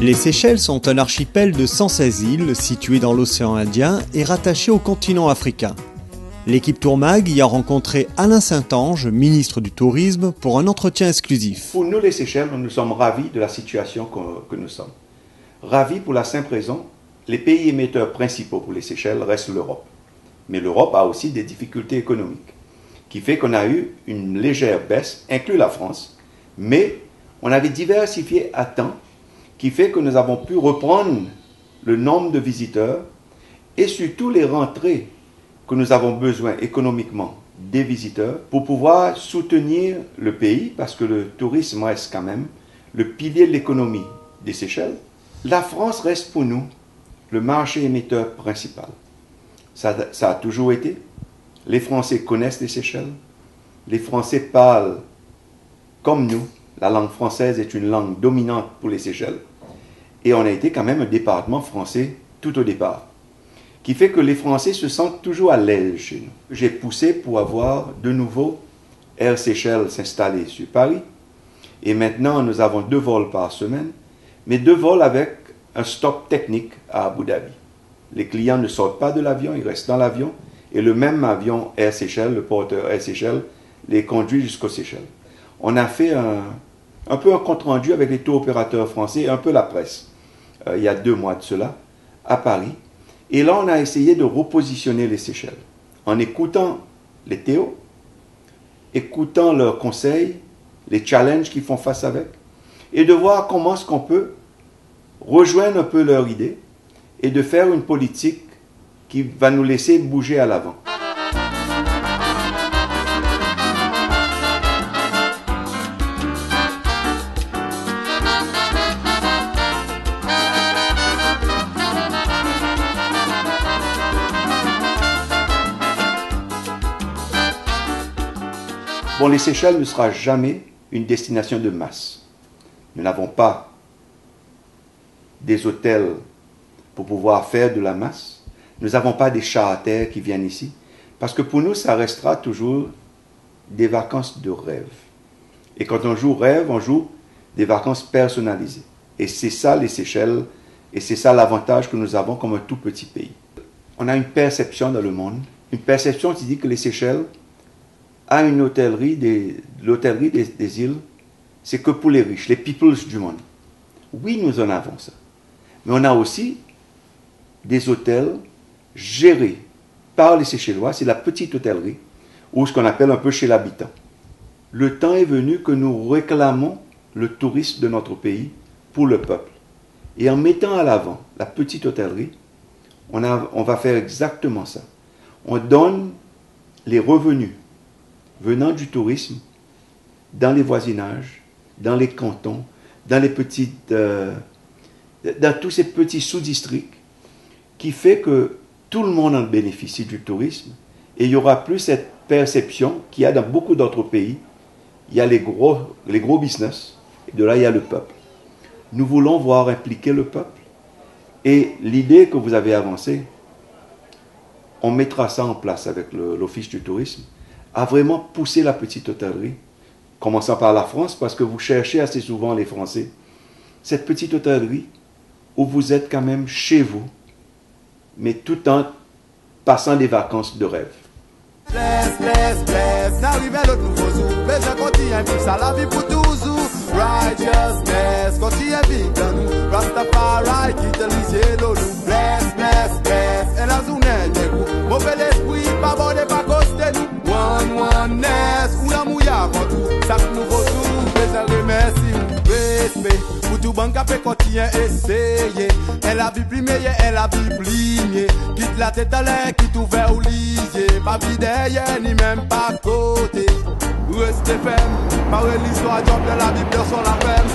Les Seychelles sont un archipel de 116 îles situé dans l'océan Indien et rattaché au continent africain. L'équipe Tourmag y a rencontré Alain Saint-Ange, ministre du Tourisme, pour un entretien exclusif. Pour nous, les Seychelles, nous sommes ravis de la situation que nous sommes. Ravis pour la simple raison, les pays émetteurs principaux pour les Seychelles restent l'Europe. Mais l'Europe a aussi des difficultés économiques, qui fait qu'on a eu une légère baisse, inclus la France, mais on avait diversifié à temps, qui fait que nous avons pu reprendre le nombre de visiteurs et surtout les rentrées que nous avons besoin économiquement des visiteurs pour pouvoir soutenir le pays, parce que le tourisme reste quand même le pilier de l'économie des Seychelles. La France reste pour nous le marché émetteur principal. Ça a toujours été. Les Français connaissent les Seychelles. Les Français parlent comme nous. La langue française est une langue dominante pour les Seychelles. Et on a été quand même un département français tout au départ, qui fait que les Français se sentent toujours à l'aise chez nous. J'ai poussé pour avoir de nouveau Air Seychelles s'installer sur Paris. Et maintenant, nous avons 2 vols par semaine, mais 2 vols avec un stop technique à Abu Dhabi. Les clients ne sortent pas de l'avion, ils restent dans l'avion. Et le même avion Air Seychelles, le porteur Air Seychelles, les conduit jusqu'aux Seychelles. On a fait un peu un compte-rendu avec les tours opérateurs français et un peu la presse, il y a 2 mois de cela, à Paris. Et là, on a essayé de repositionner les Seychelles en écoutant les Théo, écoutant leurs conseils, les challenges qu'ils font face avec, et de voir comment est-ce qu'on peut rejoindre un peu leur idée et de faire une politique qui va nous laisser bouger à l'avant. Bon, les Seychelles ne sera jamais une destination de masse. Nous n'avons pas des hôtels pour pouvoir faire de la masse. Nous n'avons pas des charters qui viennent ici. Parce que pour nous, ça restera toujours des vacances de rêve. Et quand on joue rêve, on joue des vacances personnalisées. Et c'est ça les Seychelles, et c'est ça l'avantage que nous avons comme un tout petit pays. On a une perception dans le monde, une perception qui dit que les Seychelles a une hôtellerie, l'hôtellerie des îles, c'est que pour les riches, les peoples du monde. Oui, nous en avons ça. Mais on a aussi des hôtels gérés par les Seychellois, c'est la petite hôtellerie, ou ce qu'on appelle un peu chez l'habitant. Le temps est venu que nous réclamons le tourisme de notre pays pour le peuple. Et en mettant à l'avant la petite hôtellerie, on va faire exactement ça. On donne les revenus venant du tourisme dans les voisinages, dans les cantons, dans tous ces petits sous-districts, qui fait que tout le monde en bénéficie du tourisme, et il n'y aura plus cette perception qu'il y a dans beaucoup d'autres pays. Il y a les gros business, et de là il y a le peuple. Nous voulons voir impliquer le peuple, et l'idée que vous avez avancée, on mettra ça en place avec l'Office du tourisme, à vraiment pousser la petite hôtellerie, commençant par la France, parce que vous cherchez assez souvent les Français, cette petite hôtellerie où vous êtes quand même chez vous, mais tout en passant des vacances de rêve. Bless, bless, bless, n'arrive l'autre nouveau jour, mais je continue vivre ça la vie pour toujours. Righteousness, continue vivre dans nous, Rastafari qui te lisier l'eau nous. Bless, bless, bless, et la journée des goûts, mauvais l'esprit, pas bon et pas costé nous. Oneness, ou la mouilla avant tout, ça que nous retrouve, mais je remercie, respect, pour tout banque à fait continue essayer, elle a vu plus meilleur, elle a vu plus mieux, quitte la tête à l'air, quitte ouvert ou lisier, pas vie derrière, ni même pas côté, restez ferme, par l'histoire job de la Bible sur la ferme.